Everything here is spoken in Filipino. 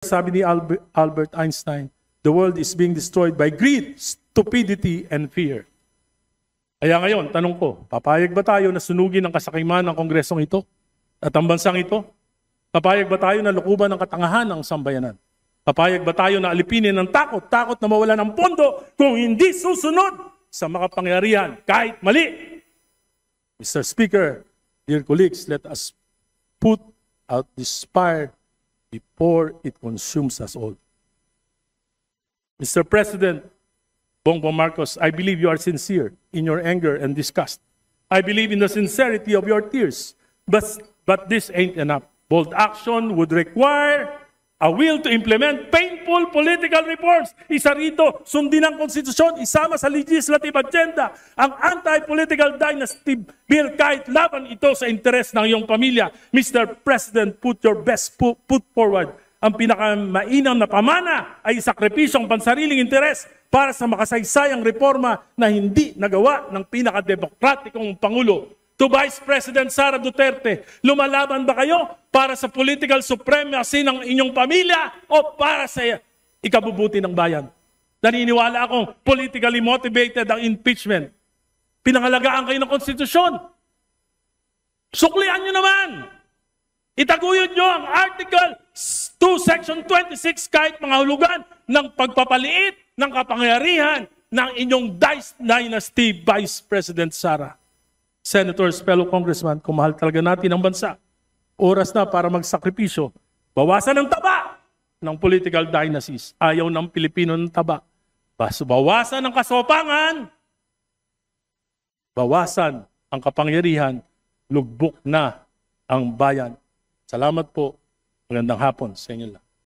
Sabi ni Albert Einstein, the world is being destroyed by greed, stupidity, and fear. Kaya ngayon, tanong ko, papayag ba tayo na sunugin ang kasakiman ng kongresong ito at ang bansang ito? Papayag ba tayo na lukuban ng katangahan ng sambayanan? Papayag ba tayo na alipinin ng takot na mawala ng pondo kung hindi susunod sa makapangyarihan kahit mali? Mr. Speaker, dear colleagues, let us put out this fire before it consumes us all. Mr. President Bongbong Marcos, I believe you are sincere in your anger and disgust. I believe in the sincerity of your tears, but this ain't enough. Bold action would require a will to implement painful political reforms. Isa rito, sundin ang konstitusyon, isama sa legislative agenda ang anti-political dynasty bill kahit laban ito sa interes ng iyong pamilya. Mr. President, put your best foot forward. Ang pinakamainam na pamana ay sakripisyong pansariling interes para sa makasaysayang reforma na hindi nagawa ng pinakademokratikong Pangulo. To Vice President Sara Duterte, lumalaban ba kayo para sa political supremacy ng inyong pamilya o para sa ikabubuti ng bayan? Naniniwala akong politically motivated ang impeachment. Pinangalagaan kayo ng konstitusyon. Suklian nyo naman. Itaguyod nyo ang Article 2, Section 26 kahit mga hulugan ng pagpapaliit ng kapangyarihan ng inyong Dynasty Vice President Sara. Senators, fellow congressman, kung mahal talaga natin ang bansa, oras na para magsakripisyo, bawasan ang taba ng political dynasties. Ayaw ng Pilipino ng taba. Bawasan ang kasopangan, bawasan ang kapangyarihan, lugbok na ang bayan. Salamat po. Magandang hapon sa inyo lahat.